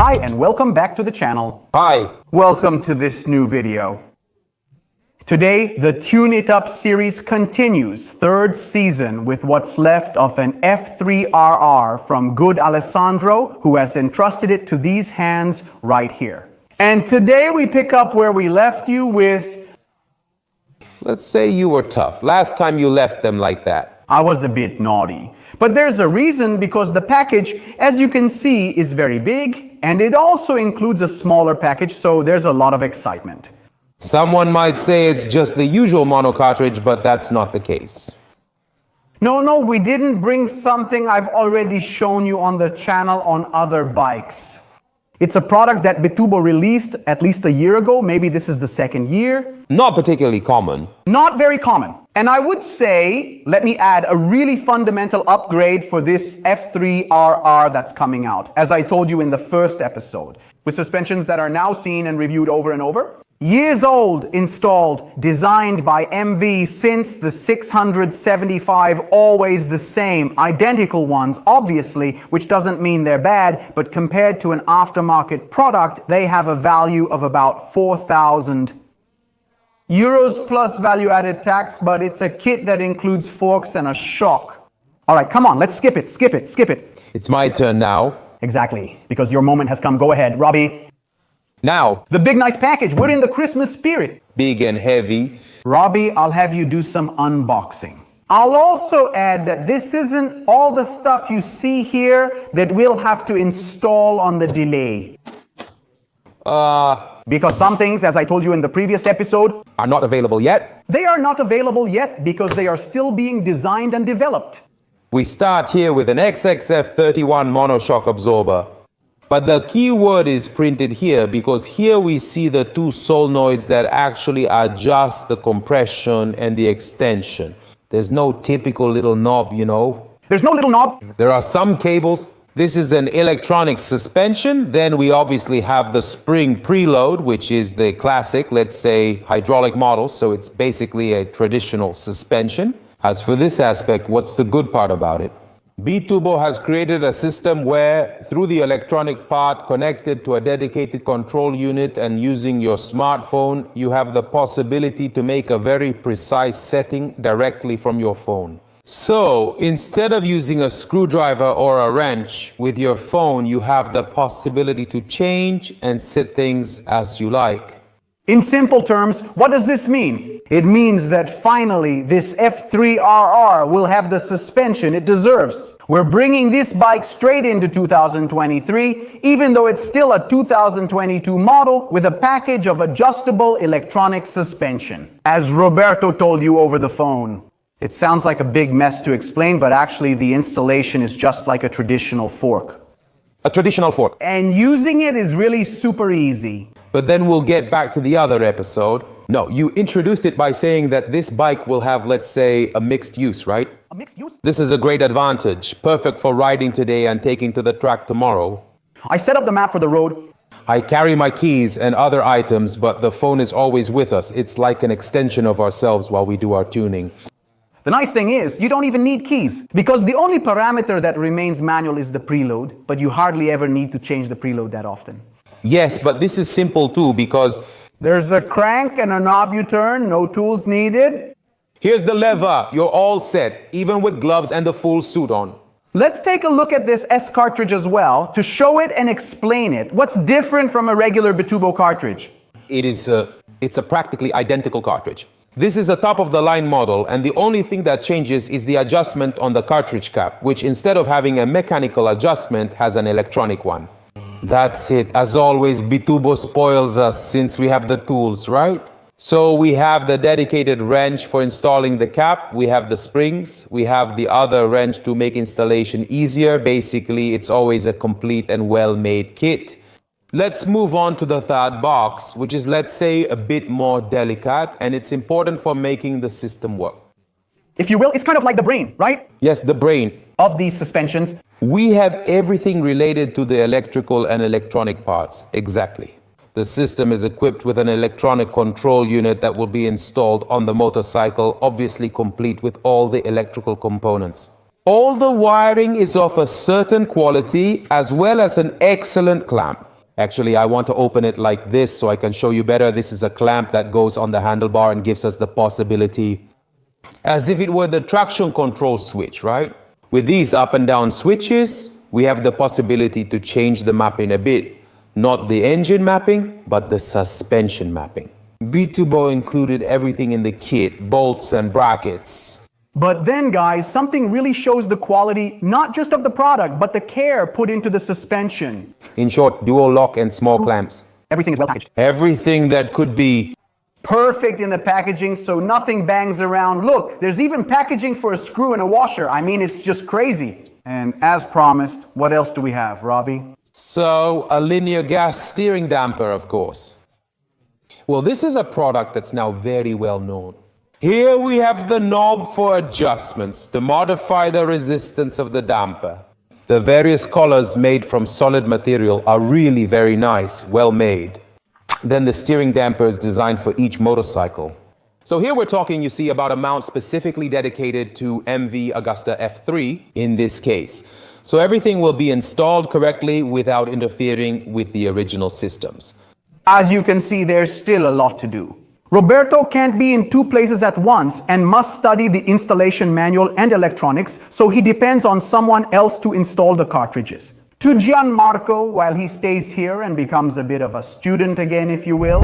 Hi and welcome back to the channel. Hi. Welcome to this new video. Today, the Tune It Up series continues, third season, with what's left of an F3RR from good Alessandro, who has entrusted it to these hands right here. And today we pick up where we left you with... Let's say you were tough. Last time you left them like that. I was a bit naughty. But there's a reason, because the package, as you can see, is very big, and it also includes a smaller package, so there's a lot of excitement. Someone might say it's just the usual mono cartridge, but that's not the case. No, we didn't bring something I've already shown you on the channel on other bikes. It's a product that Bitubo released at least a year ago. Maybe this is the second year. Not particularly common. Not very common. And I would say, let me add a really fundamental upgrade for this F3RR that's coming out, as I told you in the first episode, with suspensions that are now seen and reviewed over and over. Years old, installed, designed by MV since the 675, always the same, identical ones, obviously, which doesn't mean they're bad, but compared to an aftermarket product, they have a value of about 4,000 euros plus value-added tax, but it's a kit that includes forks and a shock. All right, come on, let's skip it. It's my turn now. Exactly, because your moment has come. Go ahead, Robbie. Now, the big nice package. We're in the Christmas spirit. Big and heavy. Robbie, I'll have you do some unboxing. I'll also add that this isn't all the stuff you see here that we'll have to install on the delay. Because some things, as I told you in the previous episode, are not available yet. They are not available yet because they are still being designed and developed. We start here with an XXF31 monoshock absorber. But the key word is printed here, because here we see the two solenoids that actually adjust the compression and the extension. There's no typical little knob, you know. There's no little knob. There are some cables. This is an electronic suspension. Then we obviously have the spring preload, which is the classic, let's say, hydraulic model. So it's basically a traditional suspension. As for this aspect, what's the good part about it? Bitubo has created a system where, through the electronic part connected to a dedicated control unit and using your smartphone, you have the possibility to make a very precise setting directly from your phone. So, instead of using a screwdriver or a wrench, with your phone you have the possibility to change and set things as you like. In simple terms, what does this mean? It means that finally this F3RR will have the suspension it deserves. We're bringing this bike straight into 2023, even though it's still a 2022 model with a package of adjustable electronic suspension. As Roberto told you over the phone. It sounds like a big mess to explain, but actually the installation is just like a traditional fork. A traditional fork. And using it is really super easy. But then we'll get back to the other episode. No, you introduced it by saying that this bike will have, let's say, a mixed use, right? A mixed use? This is a great advantage, perfect for riding today and taking to the track tomorrow. I set up the map for the road. I carry my keys and other items, but the phone is always with us. It's like an extension of ourselves while we do our tuning. The nice thing is, you don't even need keys, because the only parameter that remains manual is the preload, but you hardly ever need to change the preload that often. Yes, but this is simple too, because there's a crank and a knob you turn, no tools needed. Here's the lever, you're all set, even with gloves and the full suit on. Let's take a look at this S cartridge as well, to show it and explain it. What's different from a regular Bitubo cartridge? It's a practically identical cartridge. This is a top-of-the-line model, and the only thing that changes is the adjustment on the cartridge cap, which instead of having a mechanical adjustment, has an electronic one. That's it. As always, Bitubo spoils us since we have the tools, right? So we have the dedicated wrench for installing the cap, we have the springs, we have the other wrench to make installation easier. Basically, it's always a complete and well-made kit. Let's move on to the third box, which is, let's say, a bit more delicate, and it's important for making the system work. If you will, it's kind of like the brain, right? Yes, the brain of these suspensions. We have everything related to the electrical and electronic parts, exactly. The system is equipped with an electronic control unit that will be installed on the motorcycle, obviously complete with all the electrical components. All the wiring is of a certain quality, as well as an excellent clamp. Actually, I want to open it like this so I can show you better. This is a clamp that goes on the handlebar and gives us the possibility, as if it were the traction control switch, right? With these up and down switches, we have the possibility to change the mapping a bit. Not the engine mapping, but the suspension mapping. B2 included everything in the kit, bolts and brackets. But then, guys, something really shows the quality, not just of the product, but the care put into the suspension. In short, dual lock and small clamps. Everything is well packaged. Everything that could be Perfect in the packaging, so nothing bangs around. Look, there's even packaging for a screw and a washer. I mean, it's just crazy. And as promised, what else do we have, Robbie? So, a linear gas steering damper, of course. Well, this is a product that's now very well known. Here we have the knob for adjustments to modify the resistance of the damper. The various collars made from solid material are really very nice, well made. Then the steering damper is designed for each motorcycle. So here we're talking, you see, about a mount specifically dedicated to MV Agusta F3 in this case. So everything will be installed correctly without interfering with the original systems. As you can see, there's still a lot to do. Roberto can't be in two places at once and must study the installation manual and electronics, so he depends on someone else to install the cartridges. To Gianmarco, while he stays here and becomes a bit of a student again, if you will.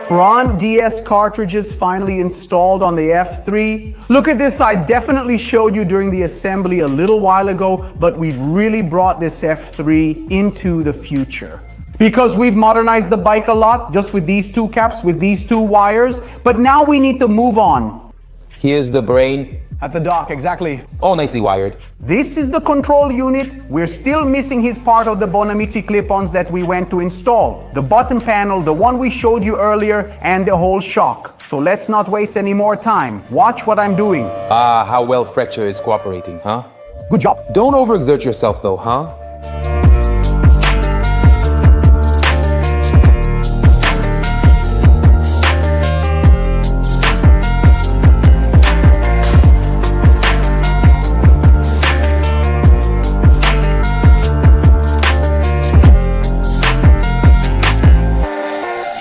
Front DS cartridges finally installed on the F3. Look at this, I definitely showed you during the assembly a little while ago, but we've really brought this F3 into the future. Because we've modernized the bike a lot, just with these two caps, with these two wires, but now we need to move on. Here's the brain. At the dock, exactly. All nicely wired. This is the control unit. We're still missing his part of the Bonamici clip-ons that we went to install. The button panel, the one we showed you earlier, and the whole shock. So let's not waste any more time. Watch what I'm doing. Ah, how well Fracture is cooperating, huh? Good job. Don't overexert yourself though, huh?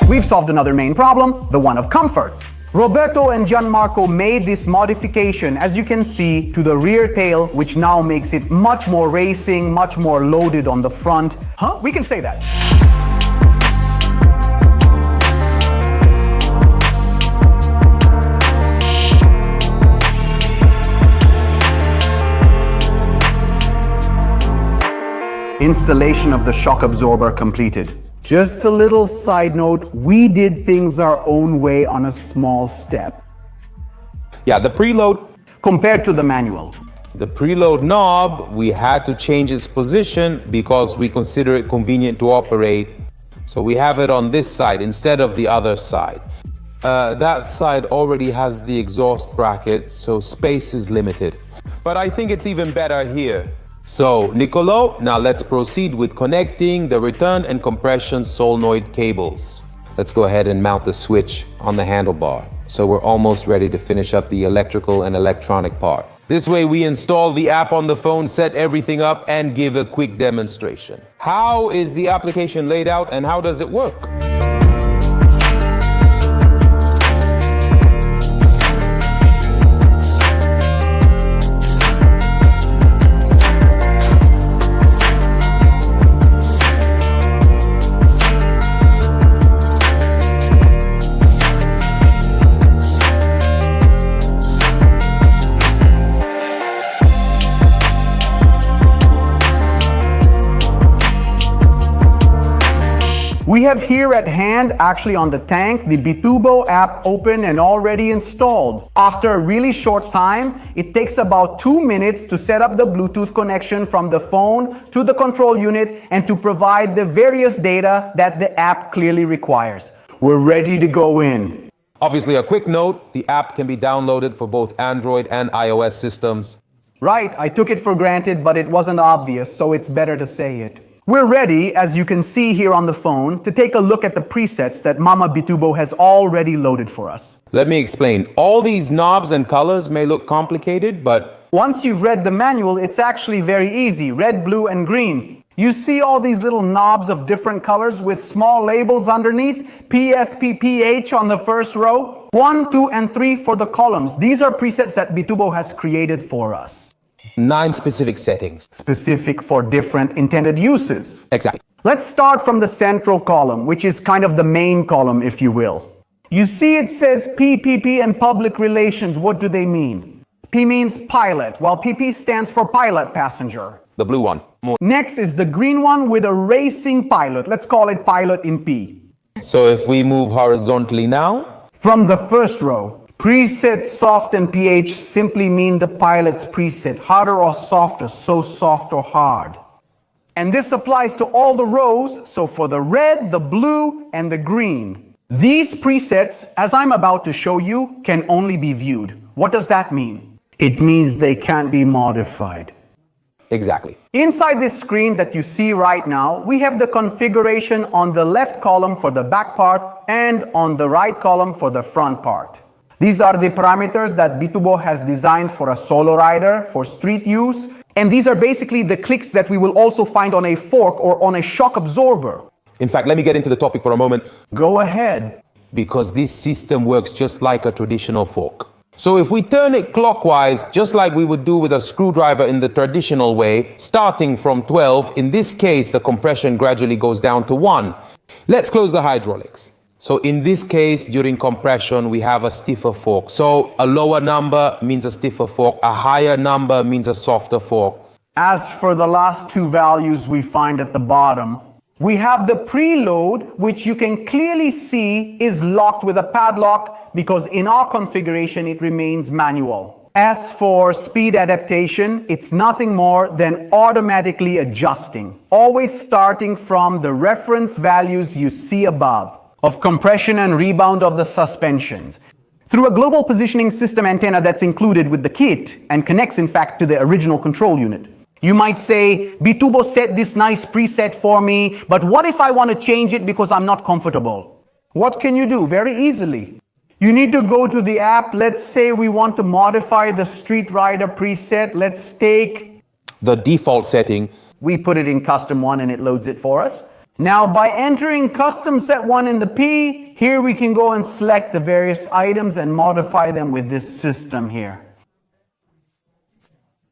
We've solved another main problem, the one of comfort. Roberto and Gianmarco made this modification, as you can see, to the rear tail, which now makes it much more racing, much more loaded on the front. Huh? We can say that. Installation of the shock absorber completed. Just a little side note, we did things our own way on a small step. Yeah, the preload. Compared to the manual. The preload knob, we had to change its position because we consider it convenient to operate. So we have it on this side instead of the other side. That side already has the exhaust bracket, so space is limited. But I think it's even better here. So, Nicolo, now let's proceed with connecting the return and compression solenoid cables. Let's go ahead and mount the switch on the handlebar. So we're almost ready to finish up the electrical and electronic part. This way we install the app on the phone, set everything up, and give a quick demonstration. How is the application laid out and how does it work? We have here at hand, actually on the tank, the B2bo app open and already installed. After a really short time, it takes about 2 minutes to set up the Bluetooth connection from the phone to the control unit and to provide the various data that the app clearly requires. We're ready to go in. Obviously, a quick note, the app can be downloaded for both Android and iOS systems. Right, I took it for granted, but it wasn't obvious, so it's better to say it. We're ready, as you can see here on the phone, to take a look at the presets that Mama B2bo has already loaded for us. Let me explain. All these knobs and colors may look complicated, but once you've read the manual, it's actually very easy. Red, blue, and green. You see all these little knobs of different colors with small labels underneath? PSPPH on the first row. 1, 2, and 3 for the columns. These are presets that B2bo has created for us. 9 specific settings. Specific for different intended uses. Exactly. Let's start from the central column, which is kind of the main column, if you will. You see it says PPP and public relations. What do they mean? P means pilot, while PP stands for pilot passenger. The blue one. Next is the green one with a racing pilot. Let's call it pilot in P. So if we move horizontally now, from the first row, preset soft and pH simply mean the pilot's preset, harder or softer, so soft or hard. And this applies to all the rows, so for the red, the blue, and the green. These presets, as I'm about to show you, can only be viewed. What does that mean? It means they can't be modified. Exactly. Inside this screen that you see right now, we have the configuration on the left column for the back part and on the right column for the front part. These are the parameters that B2bo has designed for a solo rider for street use, and these are basically the clicks that we will also find on a fork or on a shock absorber. In fact, let me get into the topic for a moment. Go ahead. Because this system works just like a traditional fork. So if we turn it clockwise, just like we would do with a screwdriver in the traditional way, starting from 12, in this case, the compression gradually goes down to 1. Let's close the hydraulics. So in this case, during compression, we have a stiffer fork. So a lower number means a stiffer fork, a higher number means a softer fork. As for the last two values we find at the bottom, we have the preload, which you can clearly see is locked with a padlock because in our configuration it remains manual. As for speed adaptation, it's nothing more than automatically adjusting, always starting from the reference values you see above of compression and rebound of the suspensions through a global positioning system antenna that's included with the kit and connects in fact to the original control unit. You might say, B2bo set this nice preset for me, but what if I want to change it because I'm not comfortable? What can you do? Very easily. You need to go to the app. Let's say we want to modify the Street Rider preset. Let's take the default setting. We put it in custom 1 and it loads it for us. Now by entering custom set 1 in the P, here we can go and select the various items and modify them with this system here.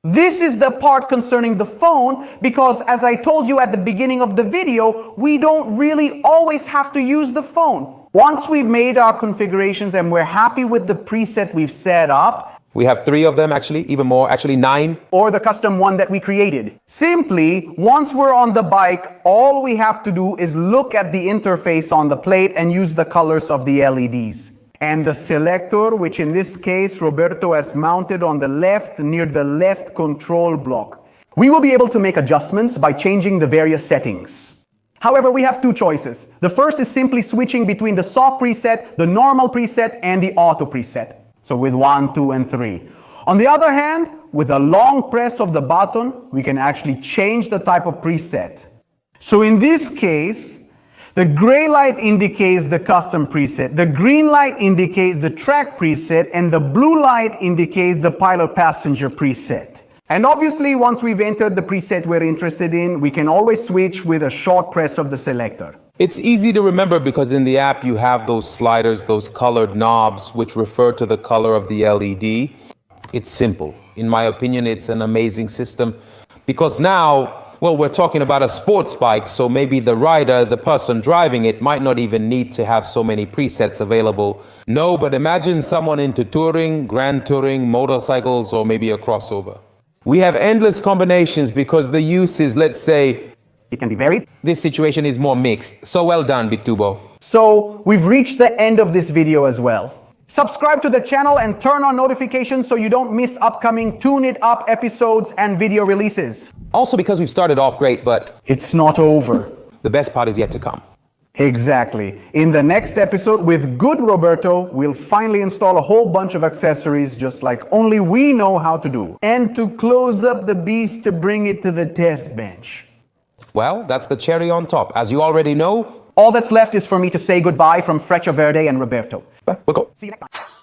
This is the part concerning the phone because as I told you at the beginning of the video, we don't really always have to use the phone. Once we've made our configurations and we're happy with the preset we've set up, we have 3 of them actually, even more, actually 9. Or the custom one that we created. Simply, once we're on the bike, all we have to do is look at the interface on the plate and use the colors of the LEDs. And the selector, which in this case Roberto has mounted on the left near the left control block. We will be able to make adjustments by changing the various settings. However, we have 2 choices. The first is simply switching between the soft preset, the normal preset, and the auto preset. So with 1, 2, and 3. On the other hand, with a long press of the button, we can actually change the type of preset. So in this case, the gray light indicates the custom preset, the green light indicates the track preset, and the blue light indicates the pilot passenger preset. And obviously, once we've entered the preset we're interested in, we can always switch with a short press of the selector. It's easy to remember because in the app you have those sliders, those colored knobs, which refer to the color of the LED. It's simple. In my opinion, it's an amazing system because now, well, we're talking about a sports bike, so maybe the rider, the person driving it, might not even need to have so many presets available. No, but imagine someone into touring, grand touring, motorcycles, or maybe a crossover. We have endless combinations because the use is, let's say, It can be varied. This situation is more mixed. So well done, Bitubo. So we've reached the end of this video as well. Subscribe to the channel and turn on notifications so you don't miss upcoming Tune It Up episodes and video releases. Also because we've started off great, but It's not over. the best part is yet to come. Exactly. In the next episode with good Roberto, we'll finally install a whole bunch of accessories just like only we know how to do. And to close up the beast to bring it to the test bench. Well, that's the cherry on top. As you already know, All that's left is for me to say goodbye from Freccia Verde and Roberto. we'll go. See you next time.